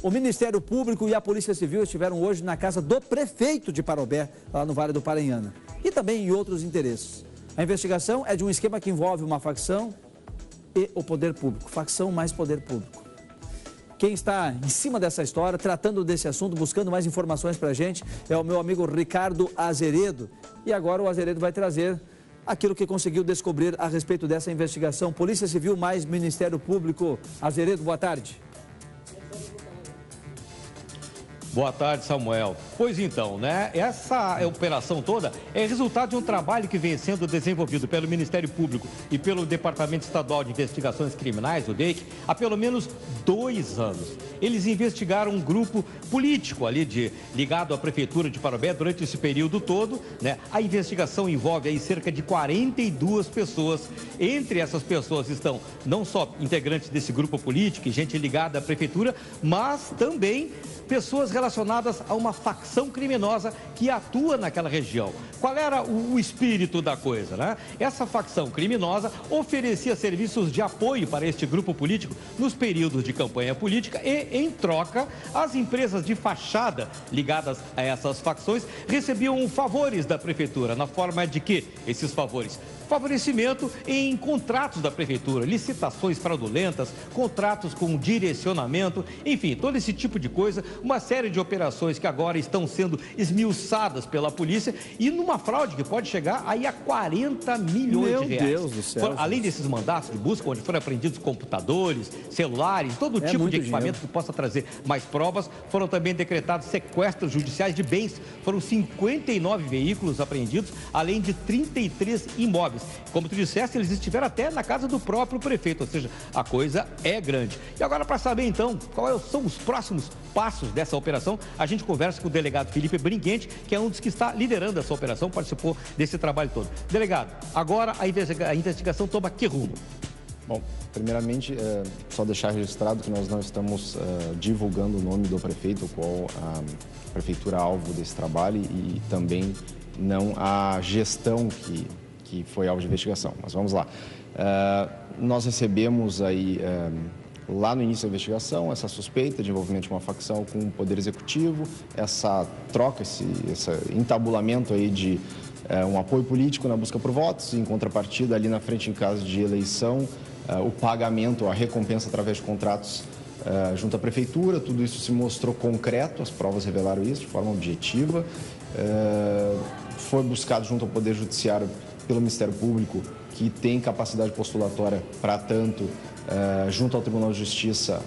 O Ministério Público e a Polícia Civil estiveram hoje na casa do prefeito de Parobé, lá no Vale do Paranhana, e também em outros interesses. A investigação é de um esquema que envolve uma facção e o poder público, facção mais poder público. Quem está em cima dessa história, tratando desse assunto, buscando mais informações para a gente, é o meu amigo Ricardo Azeredo. E agora o Azeredo vai trazer aquilo que conseguiu descobrir a respeito dessa investigação. Polícia Civil mais Ministério Público. Azeredo, boa tarde. Boa tarde, Samuel. Pois então, né? Essa operação toda é resultado de um trabalho que vem sendo desenvolvido pelo Ministério Público e pelo Departamento Estadual de Investigações Criminais, o DEIC, há pelo menos 2 anos. Eles investigaram um grupo político ali ligado à Prefeitura de Parobé durante esse período todo, né? A investigação envolve aí cerca de 42 pessoas. Entre essas pessoas estão não só integrantes desse grupo político e gente ligada à Prefeitura, mas também pessoas relacionadas a uma facção criminosa que atua naquela região. Qual era o espírito da coisa, né? Essa facção criminosa oferecia serviços de apoio para este grupo político nos períodos de campanha política e, em troca, as empresas de fachada ligadas a essas facções recebiam favores da prefeitura. Na forma de que esses favores? Favorecimento em contratos da prefeitura, licitações fraudulentas, contratos com direcionamento, enfim, todo esse tipo de coisa, uma série de operações que agora estão sendo esmiuçadas pela polícia e numa fraude que pode chegar aí a 40 milhões de reais. Meu Deus do céu. Além desses mandatos de busca, onde foram apreendidos computadores, celulares, todo tipo de equipamento que possa trazer mais provas, foram também decretados sequestros judiciais de bens. Foram 59 veículos apreendidos, além de 33 imóveis. Como tu disseste, eles estiveram até na casa do próprio prefeito, ou seja, a coisa é grande. E agora, para saber então quais são os próximos passos dessa operação, a gente conversa com o delegado Felipe Bringuente, que é um dos que está liderando essa operação, participou desse trabalho todo. Delegado, agora a investigação toma que rumo? Bom, primeiramente, só deixar registrado que nós não estamos divulgando o nome do prefeito, qual a prefeitura alvo desse trabalho, e também não a gestão que foi alvo de investigação. Mas vamos lá. Nós recebemos aí, lá no início da investigação, essa suspeita de envolvimento de uma facção com o Poder Executivo, essa troca, esse entabulamento aí de um apoio político na busca por votos, em contrapartida, ali na frente, em caso de eleição, o pagamento, a recompensa através de contratos junto à Prefeitura. Tudo isso se mostrou concreto, as provas revelaram isso de forma objetiva. Foi buscado junto ao Poder Judiciário pelo Ministério Público, que tem capacidade postulatória para tanto, junto ao Tribunal de Justiça,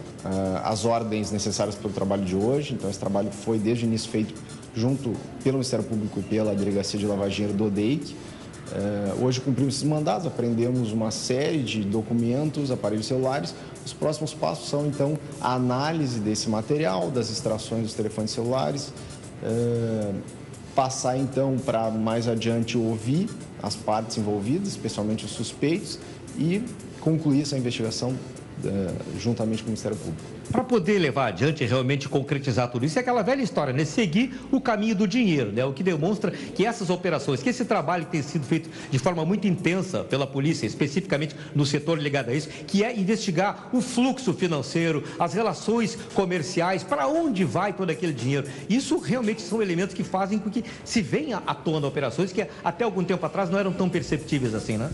as ordens necessárias para o trabalho de hoje. Então, esse trabalho foi desde o início feito junto pelo Ministério Público e pela Delegacia de Lavagem de Dinheiro do DEIC. Hoje cumprimos esses mandados, apreendemos uma série de documentos, aparelhos celulares. Os próximos passos são, então, a análise desse material, das extrações dos telefones celulares, passar, então, para mais adiante ouvir as partes envolvidas, especialmente os suspeitos, e concluir essa investigação juntamente com o Ministério Público. Para poder levar adiante e realmente concretizar tudo isso, é aquela velha história, né? Seguir o caminho do dinheiro, né? O que demonstra que essas operações, que esse trabalho que tem sido feito de forma muito intensa pela polícia, especificamente no setor ligado a isso, que é investigar o fluxo financeiro, as relações comerciais, para onde vai todo aquele dinheiro. Isso realmente são elementos que fazem com que se venha à tona operações que até algum tempo atrás não eram tão perceptíveis assim, né?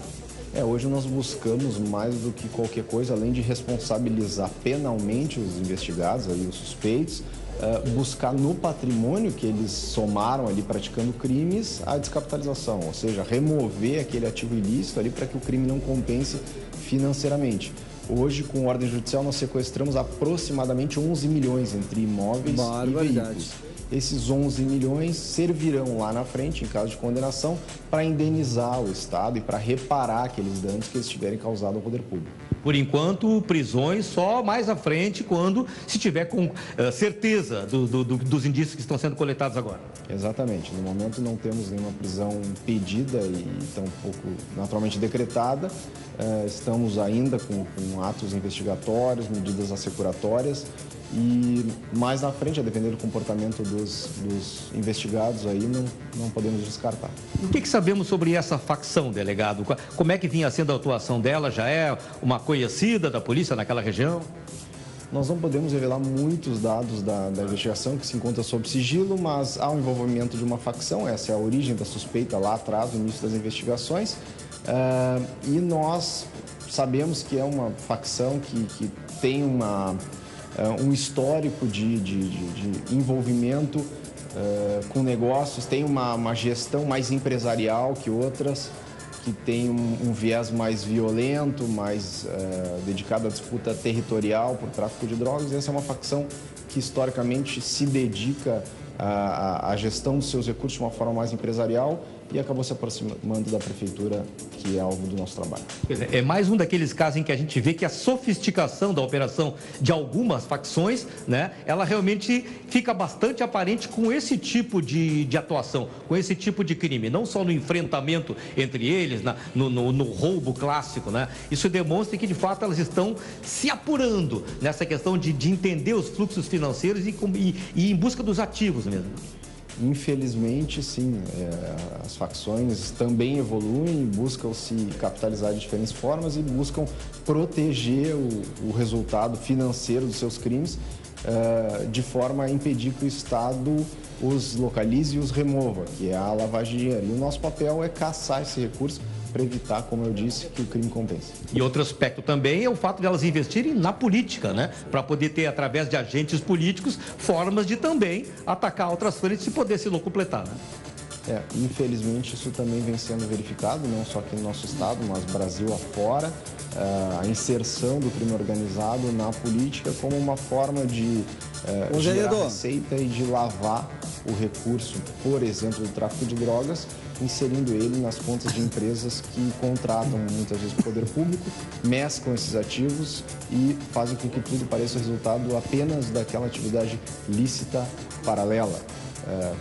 Hoje nós buscamos mais do que qualquer coisa, além de responsabilizar penalmente os investigados, aí, os suspeitos, buscar no patrimônio que eles somaram ali praticando crimes a descapitalização, ou seja, remover aquele ativo ilícito ali para que o crime não compense financeiramente. Hoje, com ordem judicial, nós sequestramos aproximadamente 11 milhões entre imóveis e veículos. Esses 11 milhões servirão lá na frente, em caso de condenação, para indenizar o Estado e para reparar aqueles danos que eles tiverem causado ao poder público. Por enquanto, prisões só mais à frente, quando se tiver com certeza dos indícios que estão sendo coletados agora. Exatamente. No momento não temos nenhuma prisão pedida e tampouco naturalmente decretada. Estamos ainda com atos investigatórios, medidas assecuratórias. E mais na frente, a depender do comportamento dos investigados, aí não podemos descartar. O que sabemos sobre essa facção, delegado? Como é que vinha sendo a atuação dela? Já é uma conhecida da polícia naquela região? Nós não podemos revelar muitos dados da investigação que se encontra sob sigilo, mas há um envolvimento de uma facção, essa é a origem da suspeita lá atrás, no início das investigações, e nós sabemos que é uma facção que tem um histórico de envolvimento com negócios, tem uma gestão mais empresarial que outras, que tem um viés mais violento, mais dedicado à disputa territorial por tráfico de drogas. Essa é uma facção que historicamente se dedica à gestão dos seus recursos de uma forma mais empresarial e acabou se aproximando da prefeitura, que é alvo do nosso trabalho. É mais um daqueles casos em que a gente vê que a sofisticação da operação de algumas facções, né, ela realmente fica bastante aparente com esse tipo de atuação, com esse tipo de crime, não só no enfrentamento entre eles, no roubo clássico, né? Isso demonstra que, de fato, elas estão se apurando nessa questão de entender os fluxos financeiros e em busca dos ativos mesmo. Infelizmente, sim, as facções também evoluem, buscam se capitalizar de diferentes formas e buscam proteger o resultado financeiro dos seus crimes de forma a impedir que o Estado os localize e os remova, que é a lavagem de dinheiro. E o nosso papel é caçar esse recurso para evitar, como eu disse, que o crime compense. E outro aspecto também é o fato de elas investirem na política, né? Para poder ter, através de agentes políticos, formas de também atacar outras frentes e poder se locupletar, né? Infelizmente, isso também vem sendo verificado, não só aqui no nosso estado, mas Brasil afora, a inserção do crime organizado na política como uma forma de gerar receita e de lavar o recurso, por exemplo, do tráfico de drogas, inserindo ele nas contas de empresas que contratam muitas vezes o poder público, mesclam esses ativos e fazem com que tudo pareça resultado apenas daquela atividade lícita paralela,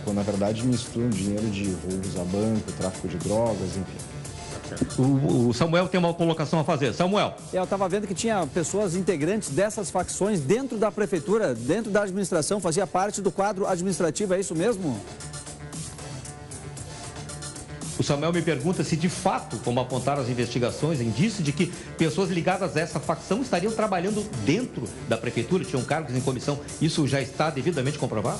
quando na verdade misturam dinheiro de roubos a banco, tráfico de drogas, enfim. O Samuel tem uma colocação a fazer. Samuel. Eu estava vendo que tinha pessoas integrantes dessas facções dentro da prefeitura, dentro da administração, fazia parte do quadro administrativo, é isso mesmo? O Samuel me pergunta se de fato, como apontaram as investigações, indício de que pessoas ligadas a essa facção estariam trabalhando dentro da prefeitura, tinham cargos em comissão. Isso já está devidamente comprovado?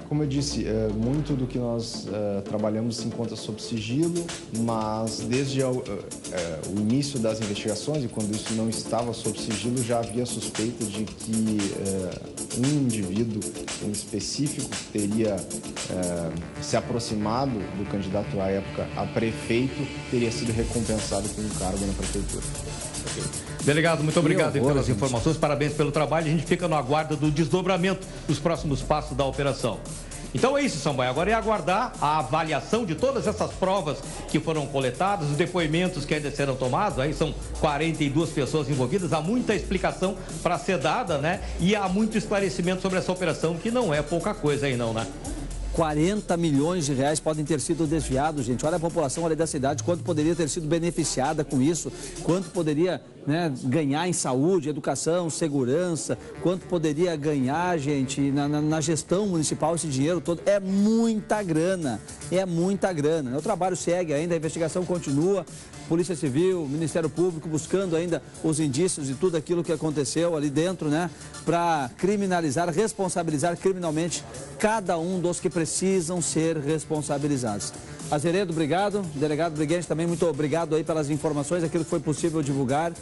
Como eu disse, muito do que nós trabalhamos se encontra sob sigilo, mas desde o início das investigações, e quando isso não estava sob sigilo, já havia suspeita de que um indivíduo em específico teria se aproximado do candidato à época a prefeito, teria sido recompensado com um cargo na prefeitura. Delegado, muito obrigado pelas informações, parabéns pelo trabalho. A gente fica no aguardo do desdobramento dos próximos passos da operação. Então é isso, Samuel. Agora é aguardar a avaliação de todas essas provas que foram coletadas, os depoimentos que ainda serão tomados. Aí são 42 pessoas envolvidas. Há muita explicação para ser dada, né? E há muito esclarecimento sobre essa operação, que não é pouca coisa aí não, né? 40 milhões de reais podem ter sido desviados, gente. Olha a população ali da cidade, quanto poderia ter sido beneficiada com isso, quanto poderia, né, ganhar em saúde, educação, segurança, quanto poderia ganhar, gente, na gestão municipal esse dinheiro todo. É muita grana, é muita grana. O trabalho segue ainda, a investigação continua. Polícia Civil, Ministério Público buscando ainda os indícios de tudo aquilo que aconteceu ali dentro, né? Para criminalizar, responsabilizar criminalmente cada um dos que precisam ser responsabilizados. Azeredo, obrigado. Delegado Briguente, também muito obrigado aí pelas informações, aquilo que foi possível divulgar.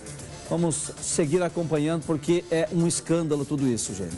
Vamos seguir acompanhando porque é um escândalo tudo isso, gente.